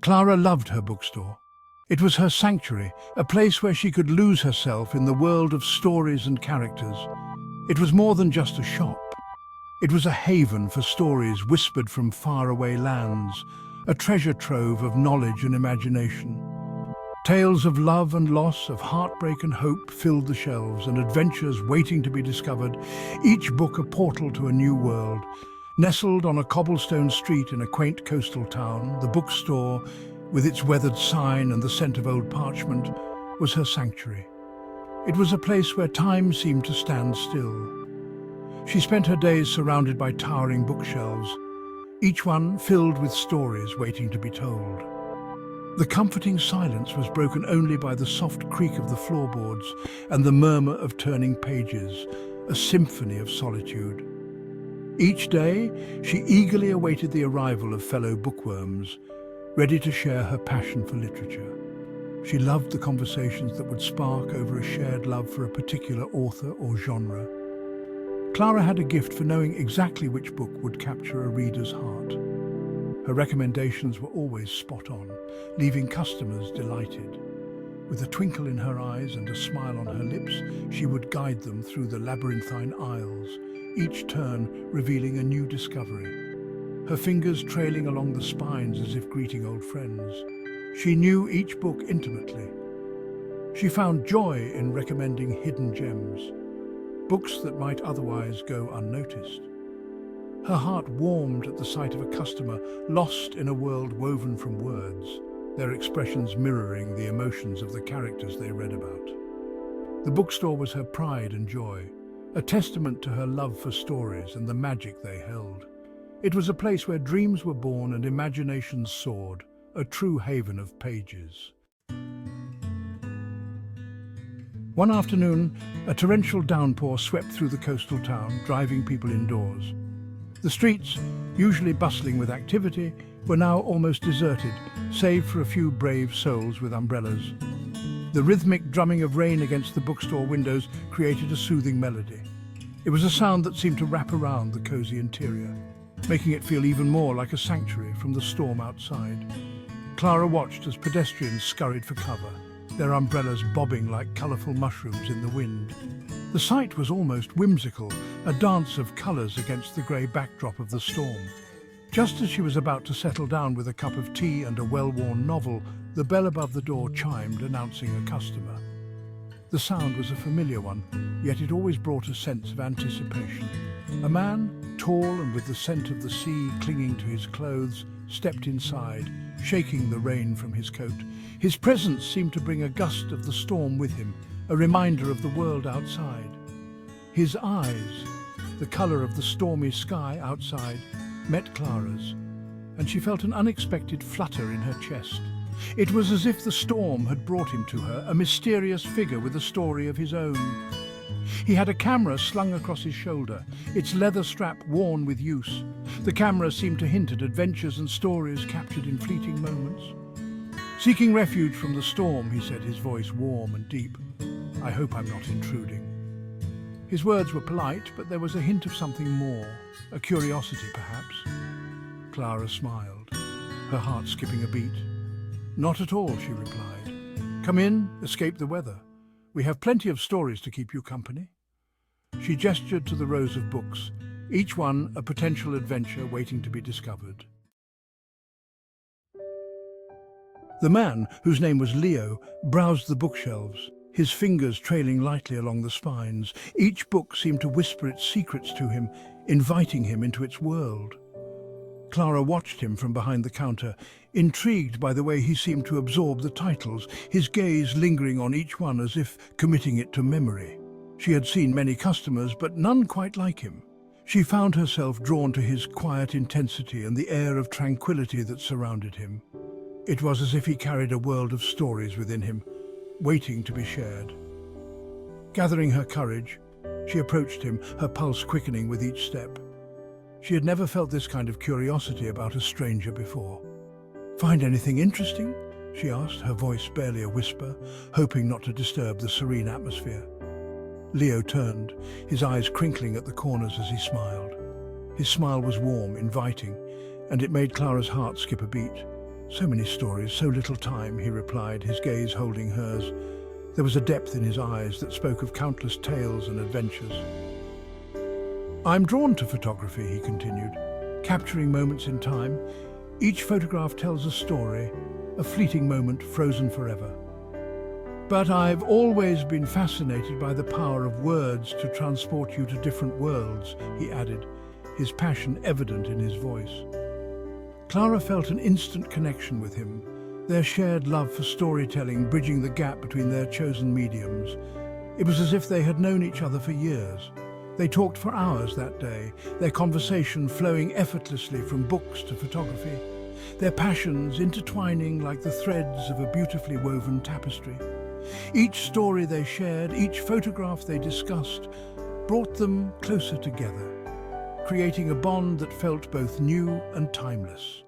Clara loved her bookstore. It was her sanctuary, a place where she could lose herself in the world of stories and characters. It was more than just a shop. It was a haven for stories whispered from faraway lands, a treasure trove of knowledge and imagination. Tales of love and loss, of heartbreak and hope filled the shelves, and adventures waiting to be discovered, each book a portal to a new world. Nestled on a cobblestone street in a quaint coastal town, the bookstore, with its weathered sign and the scent of old parchment, was her sanctuary. It was a place where time seemed to stand still. She spent her days surrounded by towering bookshelves, each one filled with stories waiting to be told. The comforting silence was broken only by the soft creak of the floorboards and the murmur of turning pages, a symphony of solitude. Each day, she eagerly awaited the arrival of fellow bookworms, ready to share her passion for literature. She loved the conversations that would spark over a shared love for a particular author or genre. Clara had a gift for knowing exactly which book would capture a reader's heart. Her recommendations were always spot on, leaving customers delighted. With a twinkle in her eyes and a smile on her lips, she would guide them through the labyrinthine aisles, each turn revealing a new discovery. Her fingers trailing along the spines as if greeting old friends. She knew each book intimately. She found joy in recommending hidden gems, books that might otherwise go unnoticed. Her heart warmed at the sight of a customer lost in a world woven from words, their expressions mirroring the emotions of the characters they read about. The bookstore was her pride and joy, a testament to her love for stories and the magic they held. It was a place where dreams were born and imaginations soared, a true haven of pages. One afternoon, a torrential downpour swept through the coastal town, driving people indoors. The streets, usually bustling with activity, were now almost deserted, save for a few brave souls with umbrellas. The rhythmic drumming of rain against the bookstore windows created a soothing melody. It was a sound that seemed to wrap around the cozy interior, making it feel even more like a sanctuary from the storm outside. Clara watched as pedestrians scurried for cover, their umbrellas bobbing like colourful mushrooms in the wind. The sight was almost whimsical, a dance of colours against the grey backdrop of the storm. Just as she was about to settle down with a cup of tea and a well-worn novel, the bell above the door chimed, announcing a customer. The sound was a familiar one, yet it always brought a sense of anticipation. A man, tall and with the scent of the sea clinging to his clothes, stepped inside, shaking the rain from his coat. His presence seemed to bring a gust of the storm with him, a reminder of the world outside. His eyes, the colour of the stormy sky outside, met Clara's, and she felt an unexpected flutter in her chest. It was as if the storm had brought him to her, a mysterious figure with a story of his own. He had a camera slung across his shoulder, its leather strap worn with use. The camera seemed to hint at adventures and stories captured in fleeting moments. Seeking refuge from the storm, he said, his voice warm and deep. I hope I'm not intruding. His words were polite, but there was a hint of something more, a curiosity perhaps. Clara smiled, her heart skipping a beat. Not at all, she replied. Come in, escape the weather. We have plenty of stories to keep you company. She gestured to the rows of books, each one a potential adventure waiting to be discovered. The man, whose name was Leo, browsed the bookshelves, his fingers trailing lightly along the spines. Each book seemed to whisper its secrets to him, inviting him into its world. Clara watched him from behind the counter, intrigued by the way he seemed to absorb the titles, his gaze lingering on each one as if committing it to memory. She had seen many customers, but none quite like him. She found herself drawn to his quiet intensity and the air of tranquility that surrounded him. It was as if he carried a world of stories within him, waiting to be shared. Gathering her courage, she approached him, her pulse quickening with each step. She had never felt this kind of curiosity about a stranger before. Find anything interesting? She asked, her voice barely a whisper, hoping not to disturb the serene atmosphere. Leo turned, his eyes crinkling at the corners as he smiled. His smile was warm, inviting, and it made Clara's heart skip a beat. So many stories, so little time, he replied, his gaze holding hers. There was a depth in his eyes that spoke of countless tales and adventures. I'm drawn to photography, he continued, capturing moments in time. Each photograph tells a story, a fleeting moment frozen forever. But I've always been fascinated by the power of words to transport you to different worlds, he added, his passion evident in his voice. Clara felt an instant connection with him, their shared love for storytelling bridging the gap between their chosen mediums. It was as if they had known each other for years. They talked for hours that day, their conversation flowing effortlessly from books to photography, their passions intertwining like the threads of a beautifully woven tapestry. Each story they shared, each photograph they discussed, brought them closer together, creating a bond that felt both new and timeless.